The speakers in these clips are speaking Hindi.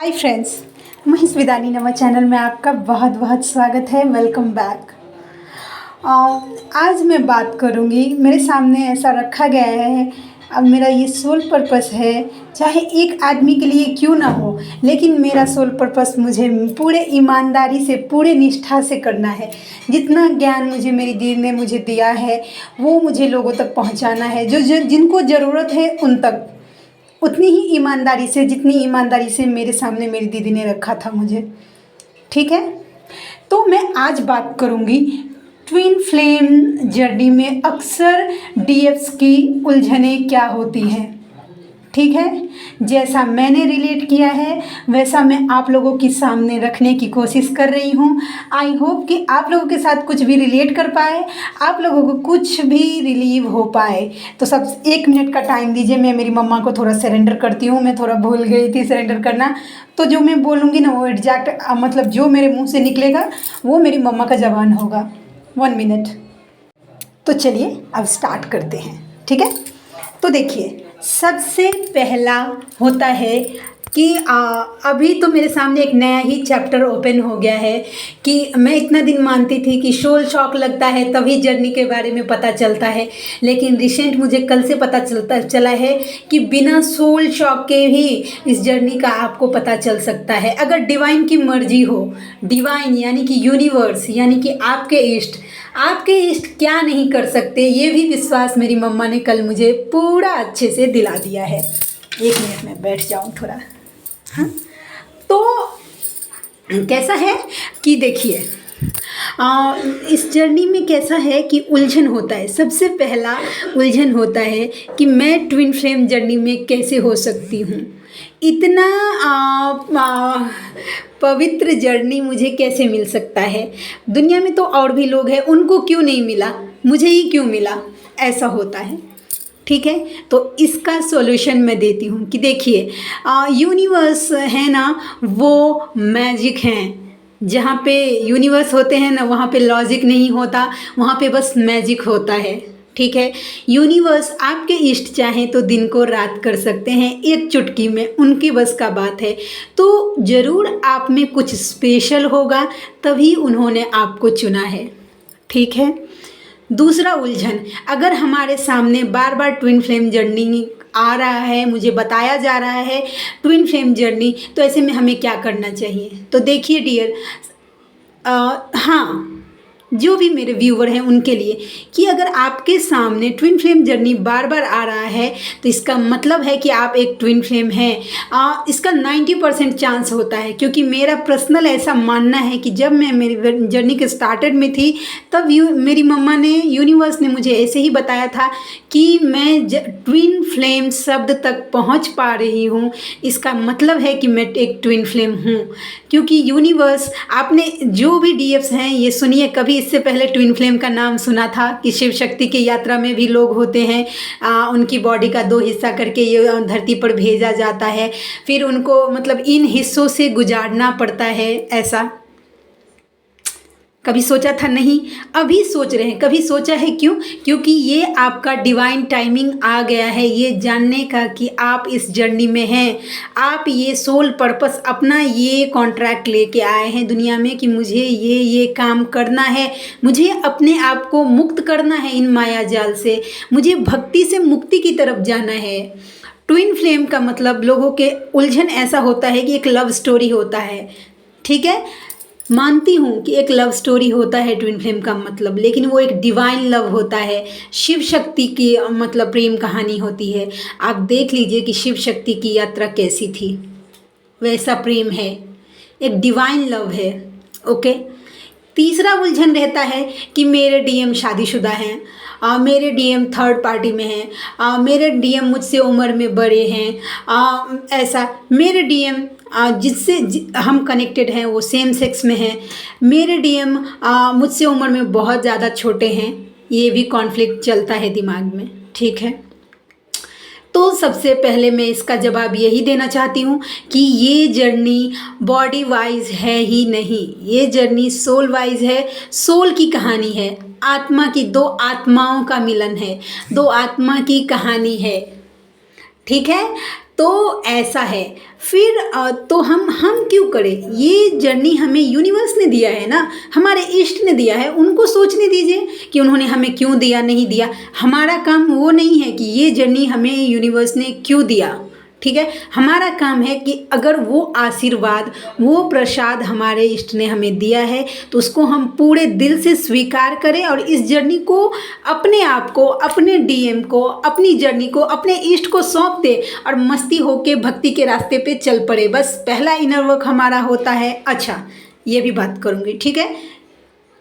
हाय फ्रेंड्स, महेश विदानी नवा चैनल में आपका बहुत बहुत स्वागत है। Welcome back. आज मैं बात करूँगी, मेरे सामने ऐसा रखा गया है, अब मेरा ये सोल पर्पस है। चाहे एक आदमी के लिए क्यों ना हो, लेकिन मेरा सोल पर्पस मुझे पूरे ईमानदारी से, पूरे निष्ठा से करना है। जितना ज्ञान मुझे मेरी दीदी ने मुझे दिया है वो मुझे लोगों तक पहुंचाना है। जो जिनको ज़रूरत है उन तक उतनी ही ईमानदारी से, जितनी ईमानदारी से मेरे सामने मेरी दीदी ने रखा था मुझे। ठीक है, तो मैं आज बात करूँगी ट्विन फ्लेम जर्नी में अक्सर डीएफ्स की उलझनें क्या होती हैं। ठीक है, जैसा मैंने रिलेट किया है वैसा मैं आप लोगों के सामने रखने की कोशिश कर रही हूँ। आई होप कि आप लोगों के साथ कुछ भी रिलेट कर पाए, आप लोगों को कुछ भी रिलीव हो पाए। तो सब 1 मिनट का टाइम दीजिए, मैं मेरी मम्मा को थोड़ा सरेंडर करती हूँ। मैं थोड़ा भूल गई थी सरेंडर करना, तो जो मैं बोलूँगी ना वो एग्जैक्ट मतलब जो मेरे मुँह से निकलेगा वो मेरी मम्मा का ज़बान होगा। 1 मिनट। तो चलिए अब स्टार्ट करते हैं। ठीक है, तो देखिए सबसे पहला होता है कि अभी तो मेरे सामने एक नया ही चैप्टर ओपन हो गया है कि मैं इतना दिन मानती थी कि सोल शॉक लगता है तभी जर्नी के बारे में पता चलता है, लेकिन रिसेंट मुझे कल से पता चला है कि बिना सोल शॉक के ही इस जर्नी का आपको पता चल सकता है, अगर डिवाइन की मर्जी हो। डिवाइन यानी कि यूनिवर्स, यानी कि आपके इष्ट क्या नहीं कर सकते, ये भी विश्वास मेरी मम्मा ने कल मुझे पूरा अच्छे से दिला दिया है। 1 मिनट में बैठ जाऊँ थोड़ा। हाँ, तो कैसा है कि देखिए इस जर्नी में कैसा है कि उलझन होता है। सबसे पहला उलझन होता है कि मैं ट्विन फ्लेम जर्नी में कैसे हो सकती हूँ, इतना पवित्र जर्नी मुझे कैसे मिल सकता है। दुनिया में तो और भी लोग हैं, उनको क्यों नहीं मिला, मुझे ही क्यों मिला, ऐसा होता है। ठीक है, तो इसका सॉल्यूशन मैं देती हूँ कि देखिए यूनिवर्स है ना, वो मैजिक हैं। जहाँ पे यूनिवर्स होते हैं ना वहाँ पे लॉजिक नहीं होता, वहाँ पे बस मैजिक होता है। ठीक है, यूनिवर्स आपके इष्ट चाहें तो दिन को रात कर सकते हैं एक चुटकी में, उनकी बस का बात है। तो ज़रूर आप में कुछ स्पेशल होगा, तभी उन्होंने आपको चुना है। ठीक है, दूसरा उलझन, अगर हमारे सामने बार बार ट्विन फ्लेम जर्नी आ रहा है, मुझे बताया जा रहा है ट्विन फ्लेम जर्नी, तो ऐसे में हमें क्या करना चाहिए। तो देखिए डियर, हाँ, जो भी मेरे व्यूवर हैं उनके लिए कि अगर आपके सामने ट्विन फ्लेम जर्नी बार बार आ रहा है तो इसका मतलब है कि आप एक ट्विन फ्लेम हैं। इसका 90% चांस होता है, क्योंकि मेरा पर्सनल ऐसा मानना है कि जब मैं मेरी जर्नी के स्टार्टेड में थी तब मेरी मम्मा ने, यूनिवर्स ने मुझे ऐसे ही बताया था कि मैं ट्विन फ्लेम शब्द तक पहुंच पा रही हूं, इसका मतलब है कि मैं एक ट्विन फ्लेम हूं। क्योंकि यूनिवर्स, आपने जो भी डीएफ्स हैं ये सुनिए, कभी इससे पहले ट्विन फ्लेम का नाम सुना था कि शिव शक्ति की यात्रा में भी लोग होते हैं, उनकी बॉडी का 2 हिस्सा करके ये धरती पर भेजा जाता है, फिर उनको मतलब इन हिस्सों से गुजारना पड़ता है। ऐसा कभी सोचा था? नहीं, अभी सोच रहे हैं। कभी सोचा है क्यों? क्योंकि ये आपका डिवाइन टाइमिंग आ गया है ये जानने का कि आप इस जर्नी में हैं। आप ये सोल पर्पस अपना ये कॉन्ट्रैक्ट लेके आए हैं दुनिया में कि मुझे ये काम करना है, मुझे अपने आप को मुक्त करना है इन माया जाल से, मुझे भक्ति से मुक्ति की तरफ जाना है। ट्विन फ्लेम का मतलब लोगों के उलझन ऐसा होता है कि एक लव स्टोरी होता है। ठीक है, मानती हूँ कि एक लव स्टोरी होता है ट्विन फ्लेम का मतलब, लेकिन वो एक डिवाइन लव होता है, शिव शक्ति की मतलब प्रेम कहानी होती है। आप देख लीजिए कि शिव शक्ति की यात्रा कैसी थी, वैसा प्रेम है, एक डिवाइन लव है। ओके, तीसरा उलझन रहता है कि मेरे डीएम शादीशुदा हैं, मेरे डीएम थर्ड पार्टी में हैं, मेरे डीएम मुझसे उम्र में बड़े हैं, ऐसा मेरे डीएम जिससे हम कनेक्टेड हैं वो सेम सेक्स में हैं, मेरे डीएम मुझसे उम्र में बहुत ज़्यादा छोटे हैं। ये भी कॉन्फ्लिक्ट चलता है दिमाग में। ठीक है, तो सबसे पहले मैं इसका जवाब यही देना चाहती हूँ कि ये जर्नी बॉडी वाइज है ही नहीं, ये जर्नी सोल वाइज है। सोल की कहानी है, आत्मा की, 2 आत्माओं का मिलन है, 2 आत्मा की कहानी है। ठीक है, तो ऐसा है। फिर तो हम क्यों करें? ये जर्नी हमें यूनिवर्स ने दिया है ना, हमारे इष्ट ने दिया है, उनको सोचने दीजिए कि उन्होंने हमें क्यों दिया, नहीं दिया। हमारा काम वो नहीं है कि ये जर्नी हमें यूनिवर्स ने क्यों दिया, ठीक है। हमारा काम है कि अगर वो आशीर्वाद, वो प्रसाद हमारे इष्ट ने हमें दिया है तो उसको हम पूरे दिल से स्वीकार करें और इस जर्नी को, अपने आप को, अपने डीएम को, अपनी जर्नी को अपने इष्ट को सौंप दे और मस्ती होके भक्ति के रास्ते पे चल पड़े। बस पहला इनर वर्क हमारा होता है। अच्छा, ये भी बात करूँगी, ठीक है।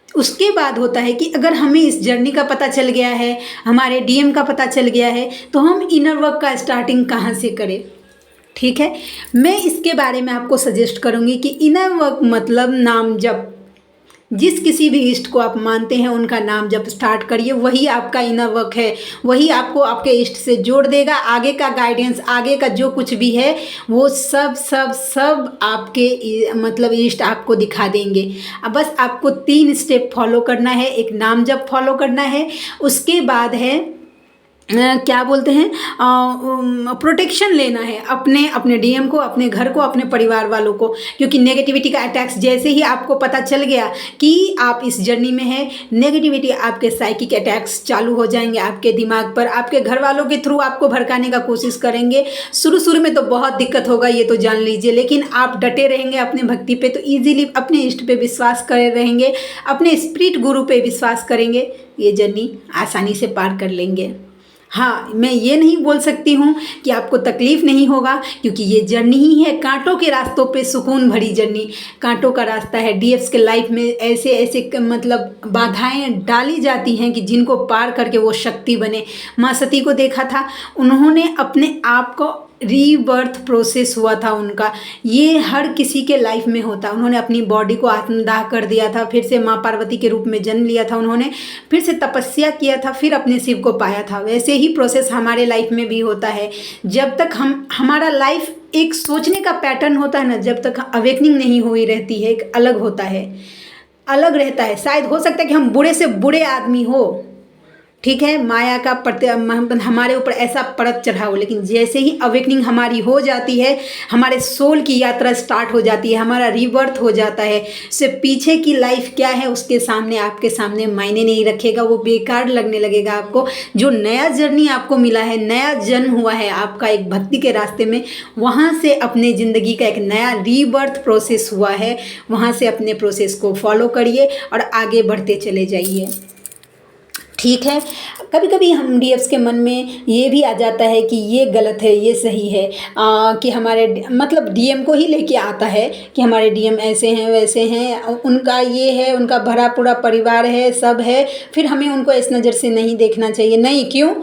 उसके बाद होता है कि अगर हमें इस जर्नी का पता चल गया है, हमारे डीएम का पता चल गया है, तो हम इनर वर्क का स्टार्टिंग कहाँ से करें, ठीक है। मैं इसके बारे में आपको सजेस्ट करूँगी कि इनर वर्क मतलब नाम जप। जिस किसी भी इष्ट को आप मानते हैं उनका नाम जप स्टार्ट करिए, वही आपका इनर वर्क है, वही आपको आपके इष्ट से जोड़ देगा। आगे का गाइडेंस, आगे का जो कुछ भी है वो सब सब सब आपके मतलब इष्ट आपको दिखा देंगे। अब बस आपको 3 स्टेप फॉलो करना है। एक नाम जप फॉलो करना है, उसके बाद है क्या बोलते हैं, प्रोटेक्शन लेना है अपने डीएम को, अपने घर को, अपने परिवार वालों को। क्योंकि नेगेटिविटी का अटैक्स जैसे ही आपको पता चल गया कि आप इस जर्नी में हैं, नेगेटिविटी, आपके साइकिक अटैक्स चालू हो जाएंगे आपके दिमाग पर। आपके घर वालों के थ्रू आपको भड़काने का कोशिश करेंगे। शुरू में तो बहुत दिक्कत होगा, ये तो जान लीजिए, लेकिन आप डटे रहेंगे अपने भक्ति पे तो ईजिली अपने इष्ट पे विश्वास करे रहेंगे, अपने स्पिरिट गुरु पे विश्वास करेंगे, ये जर्नी आसानी से पार कर लेंगे। हाँ, मैं ये नहीं बोल सकती हूँ कि आपको तकलीफ़ नहीं होगा, क्योंकि ये जर्नी ही है कांटों के रास्तों पे सुकून भरी जर्नी। कांटों का रास्ता है। डीएफ्स के लाइफ में ऐसे ऐसे मतलब बाधाएं डाली जाती हैं कि जिनको पार करके वो शक्ति बने। माँ सती को देखा था, उन्होंने अपने आप को रीबर्थ प्रोसेस हुआ था उनका, ये हर किसी के लाइफ में होता। उन्होंने अपनी बॉडी को आत्मदाह कर दिया था, फिर से माँ पार्वती के रूप में जन्म लिया था उन्होंने, फिर से तपस्या किया था, फिर अपने शिव को पाया था। वैसे ही प्रोसेस हमारे लाइफ में भी होता है। जब तक हमारा लाइफ एक सोचने का पैटर्न होता है ना, जब तक अवेकनिंग नहीं हुई रहती है, एक अलग होता है, अलग रहता है। शायद हो सकता है कि हम बुरे से बुरे आदमी हो, ठीक है, माया का हमारे ऊपर ऐसा परत चढ़ा हो, लेकिन जैसे ही अवेकनिंग हमारी हो जाती है, हमारे सोल की यात्रा स्टार्ट हो जाती है, हमारा रीबर्थ हो जाता है, उससे पीछे की लाइफ क्या है उसके सामने, आपके सामने मायने नहीं रखेगा, वो बेकार लगने लगेगा आपको। जो नया जर्नी आपको मिला है, नया जन्म हुआ है आपका एक भक्ति के रास्ते में, वहाँ से अपने ज़िंदगी का एक नया रीबर्थ प्रोसेस हुआ है, वहाँ से अपने प्रोसेस को फॉलो करिए और आगे बढ़ते चले जाइए, ठीक है। कभी कभी हम डीएफ्स के मन में ये भी आ जाता है कि ये गलत है, ये सही है, कि हमारे मतलब डीएम को ही लेके आता है कि हमारे डीएम ऐसे हैं वैसे हैं, उनका ये है, उनका भरा पूरा परिवार है, सब है, फिर हमें उनको इस नज़र से नहीं देखना चाहिए। नहीं, क्यों?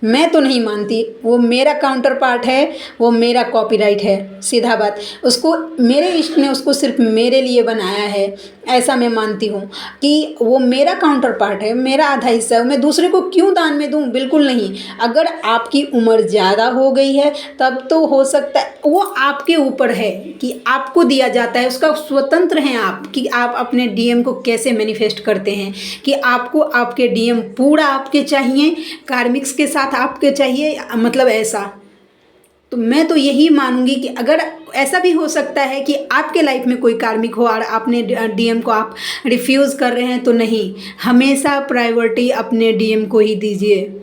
मैं तो नहीं मानती। वो मेरा काउंटर पार्ट है, वो मेरा कॉपीराइट है, सीधा बात। उसको मेरे इष्ट ने उसको सिर्फ मेरे लिए बनाया है, ऐसा मैं मानती हूँ कि वो मेरा काउंटर पार्ट है, मेरा आधा हिस्सा है। मैं दूसरे को क्यों दान में दूँ? बिल्कुल नहीं। अगर आपकी उम्र ज़्यादा हो गई है तब तो हो सकता है, वो आपके ऊपर है कि आपको दिया जाता है, उसका स्वतंत्र हैं आप कि आप अपने डीएम को कैसे मैनिफेस्ट करते हैं, कि आपको आपके डीएम पूरा आपके चाहिए, कार्मिक्स के साथ आपके चाहिए, मतलब ऐसा। तो मैं तो यही मानूंगी कि अगर ऐसा भी हो सकता है कि आपके लाइफ में कोई कार्मिक हो और आपने डीएम को आप रिफ्यूज़ कर रहे हैं, तो नहीं, हमेशा प्रायोरिटी अपने डीएम को ही दीजिए।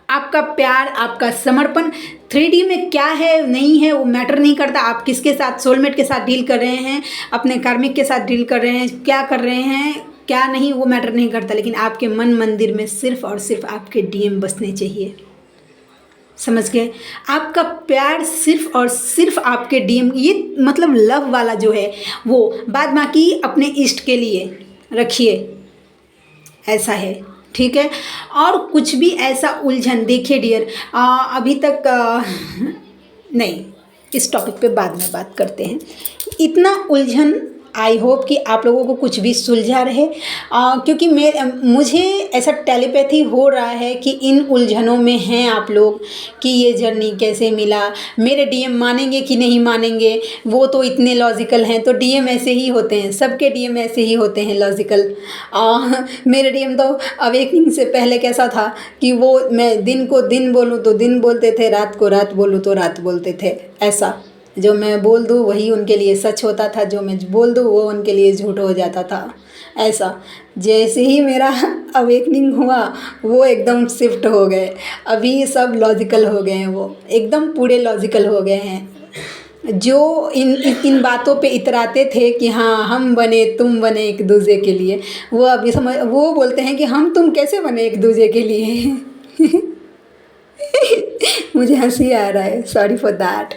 आपका प्यार, आपका समर्पण 3D में क्या है नहीं है वो मैटर नहीं करता। आप किसके साथ, सोलमेट के साथ डील कर रहे हैं, अपने कार्मिक के साथ डील कर रहे हैं, क्या कर रहे हैं क्या नहीं, वो मैटर नहीं करता। लेकिन आपके मन मंदिर में सिर्फ और सिर्फ आपके डीएम बसने चाहिए, समझ गए? आपका प्यार सिर्फ और सिर्फ आपके डीएम, ये मतलब लव वाला जो है वो, बाद बाकी अपने इष्ट के लिए रखिए, ऐसा है, ठीक है। और कुछ भी ऐसा उलझन, देखिए डियर, अभी तक नहीं, इस टॉपिक पे बाद में बात करते हैं। इतना उलझन आई होप कि आप लोगों को कुछ भी सुलझा रहे, क्योंकि मुझे ऐसा टेलीपैथी हो रहा है कि इन उलझनों में हैं आप लोग कि ये जर्नी कैसे मिला, मेरे डीएम मानेंगे कि नहीं मानेंगे, वो तो इतने लॉजिकल हैं। तो डीएम ऐसे ही होते हैं, सबके डीएम ऐसे ही होते हैं लॉजिकल। मेरे डीएम तो अवेकनिंग से पहले कैसा था कि वो मैं दिन को दिन बोलूँ तो दिन बोलते थे, रात को रात बोलूँ तो रात बोलते थे। ऐसा जो मैं बोल दूँ वही उनके लिए सच होता था, जो मैं बोल दूँ वो उनके लिए झूठ हो जाता था। ऐसा जैसे ही मेरा अवेकनिंग हुआ वो एकदम शिफ्ट हो गए, अभी सब लॉजिकल हो गए हैं, वो एकदम पूरे लॉजिकल हो गए हैं। जो इन बातों पे इतराते थे कि हाँ हम बने तुम बने एक दूसरे के लिए, वो अभी वो बोलते हैं कि हम तुम कैसे बने एक दूसरे के लिए। मुझे हंसी आ रहा है, सॉरी फॉर दैट,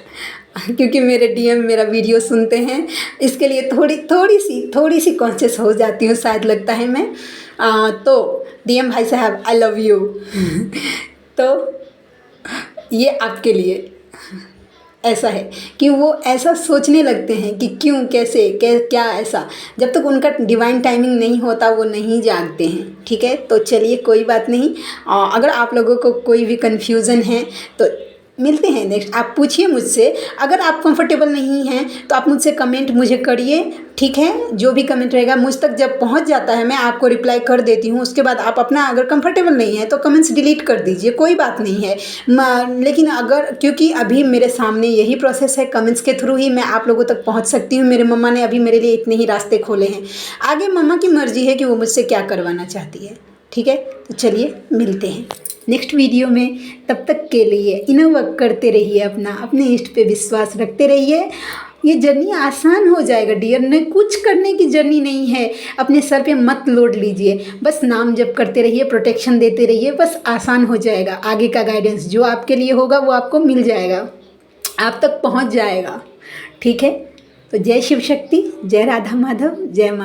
क्योंकि मेरे डीएम मेरा वीडियो सुनते हैं, इसके लिए थोड़ी सी कॉन्शियस हो जाती हूँ शायद, लगता है मैं। तो डीएम भाई साहब आई लव यू। तो ये आपके लिए ऐसा है कि वो ऐसा सोचने लगते हैं कि क्यों कैसे क्या ऐसा, जब तक उनका डिवाइन टाइमिंग नहीं होता वो नहीं जागते हैं। ठीक है, तो चलिए कोई बात नहीं। अगर आप लोगों को कोई भी कन्फ्यूज़न है तो मिलते हैं नेक्स्ट, आप पूछिए मुझसे। अगर आप कंफर्टेबल नहीं हैं तो आप मुझसे कमेंट मुझे करिए, ठीक है। जो भी कमेंट रहेगा मुझ तक जब पहुंच जाता है मैं आपको रिप्लाई कर देती हूँ। उसके बाद आप अपना अगर कंफर्टेबल नहीं है तो कमेंट्स डिलीट कर दीजिए, कोई बात नहीं है। लेकिन अगर, क्योंकि अभी मेरे सामने यही प्रोसेस है, कमेंट्स के थ्रू ही मैं आप लोगों तक पहुँच सकती हूँ। मेरे मम्मा ने अभी मेरे लिए इतने ही रास्ते खोले हैं, आगे मम्मा की मर्जी है कि वो मुझसे क्या करवाना चाहती है। ठीक है, तो चलिए मिलते हैं नेक्स्ट वीडियो में। तब तक के लिए इनर वर्क करते रहिए, अपने इष्ट पे विश्वास रखते रहिए। ये जर्नी आसान हो जाएगा डियर, ने कुछ करने की जर्नी नहीं है। अपने सर पे मत लोड लीजिए, बस नाम जप करते रहिए, प्रोटेक्शन देते रहिए, बस आसान हो जाएगा। आगे का गाइडेंस जो आपके लिए होगा वो आपको मिल जाएगा, आप तक पहुंच जाएगा। ठीक है, तो जय शिव शक्ति, जय राधा माधव, जय माँ।